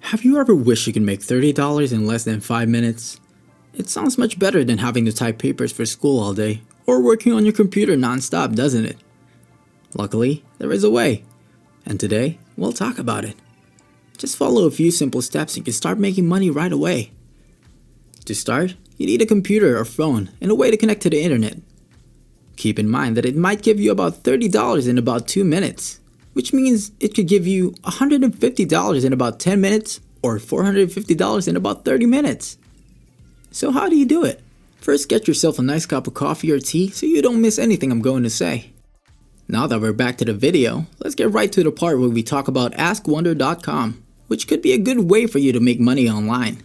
Have you ever wished you could make $30 in less than 5 minutes? It sounds much better than having to type papers for school all day or working on your computer non-stop, doesn't it? Luckily, there is a way, and today we'll talk about it. Just follow a few simple steps and you can start making money right away. To start, you need a computer or phone and a way to connect to the internet. Keep in mind that it might give you about $30 in about 2 minutes, which means it could give you $150 in about 10 minutes or $450 in about 30 minutes. So how do you do it? First, get yourself a nice cup of coffee or tea so you don't miss anything I'm going to say. Now that we're back to the video, let's get right to the part where we talk about AskWonder.com, which could be a good way for you to make money online.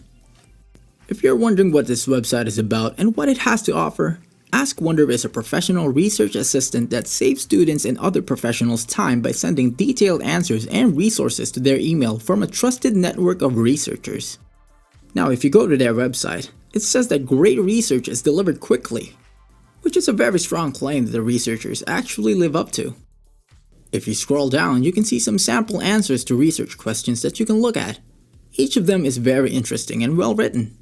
If you're wondering what this website is about and what it has to offer, AskWonder is a professional research assistant that saves students and other professionals time by sending detailed answers and resources to their email from a trusted network of researchers. Now, if you go to their website, it says that great research is delivered quickly, which is a very strong claim that the researchers actually live up to. If you scroll down, you can see some sample answers to research questions that you can look at. Each of them is very interesting and well written.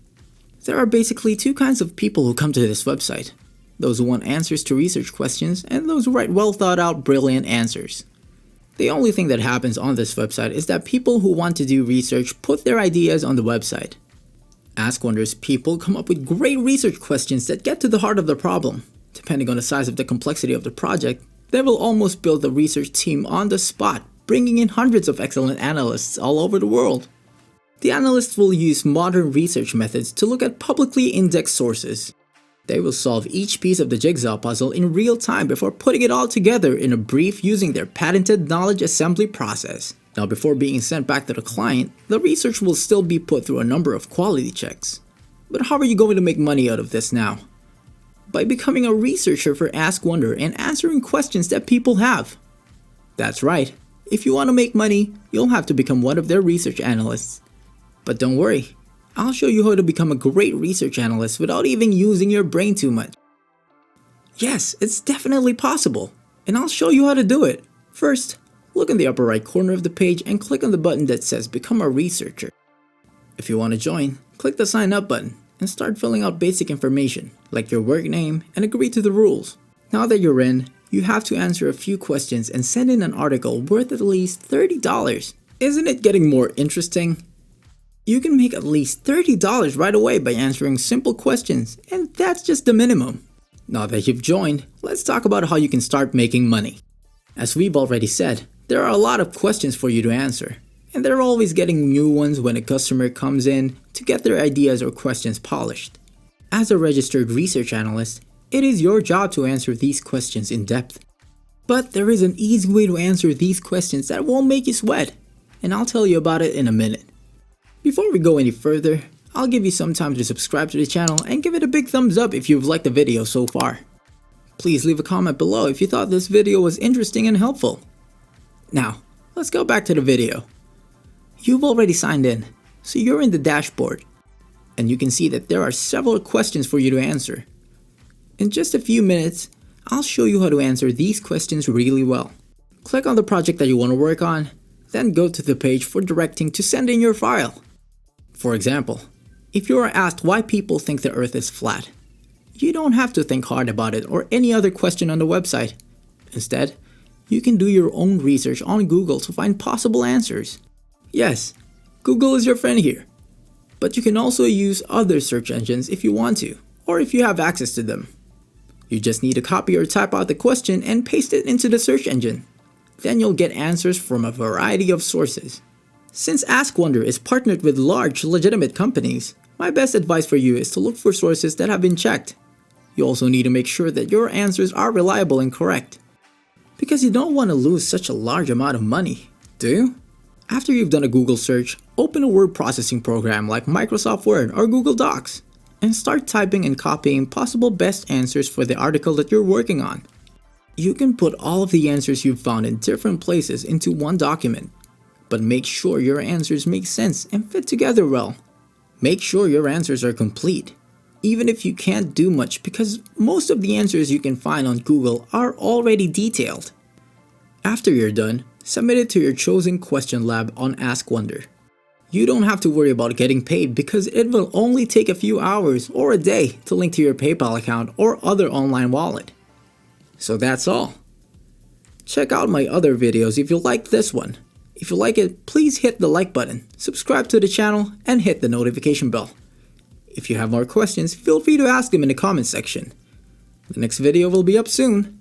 There are basically two kinds of people who come to this website. Those who want answers to research questions and those who write well thought out, brilliant answers. The only thing that happens on this website is that people who want to do research put their ideas on the website. AskWonder's people come up with great research questions that get to the heart of the problem. Depending on the size of the complexity of the project, they will almost build the research team on the spot, bringing in hundreds of excellent analysts all over the world. The analysts will use modern research methods to look at publicly indexed sources. They will solve each piece of the jigsaw puzzle in real time before putting it all together in a brief using their patented knowledge assembly process. Now, before being sent back to the client, the research will still be put through a number of quality checks. But how are you going to make money out of this now? By becoming a researcher for AskWonder and answering questions that people have. That's right, if you want to make money, you'll have to become one of their research analysts. But don't worry, I'll show you how to become a great research analyst without even using your brain too much. Yes, it's definitely possible, and I'll show you how to do it. First, look in the upper right corner of the page and click on the button that says Become a Researcher. If you want to join, click the Sign Up button and start filling out basic information like your work name and agree to the rules. Now that you're in, you have to answer a few questions and send in an article worth at least $30. Isn't it getting more interesting? You can make at least $30 right away by answering simple questions, and that's just the minimum. Now that you've joined, let's talk about how you can start making money. As we've already said, there are a lot of questions for you to answer, and they're always getting new ones when a customer comes in to get their ideas or questions polished. As a registered research analyst, it is your job to answer these questions in depth. But there is an easy way to answer these questions that won't make you sweat, and I'll tell you about it in a minute. Before we go any further, I'll give you some time to subscribe to the channel and give it a big thumbs up if you've liked the video so far. Please leave a comment below if you thought this video was interesting and helpful. Now, let's go back to the video. You've already signed in, so you're in the dashboard, and you can see that there are several questions for you to answer. In just a few minutes, I'll show you how to answer these questions really well. Click on the project that you want to work on, then go to the page for directing to send in your file. For example, if you are asked why people think the Earth is flat, you don't have to think hard about it or any other question on the website. Instead, you can do your own research on Google to find possible answers. Yes, Google is your friend here, but you can also use other search engines if you want to, or if you have access to them. You just need to copy or type out the question and paste it into the search engine. Then you'll get answers from a variety of sources. Since AskWonder is partnered with large, legitimate companies, my best advice for you is to look for sources that have been checked. You also need to make sure that your answers are reliable and correct. Because you don't want to lose such a large amount of money, do you? After you've done a Google search, open a word processing program like Microsoft Word or Google Docs, and start typing and copying possible best answers for the article that you're working on. You can put all of the answers you've found in different places into one document, but make sure your answers make sense and fit together well. Make sure your answers are complete, even if you can't do much, because most of the answers you can find on Google are already detailed. After you're done, submit it to your chosen question lab on AskWonder. You don't have to worry about getting paid because it will only take a few hours or a day to link to your PayPal account or other online wallet. So that's all. Check out my other videos if you liked this one. If you like it, please hit the like button, subscribe to the channel, and hit the notification bell. If you have more questions, feel free to ask them in the comment section. The next video will be up soon.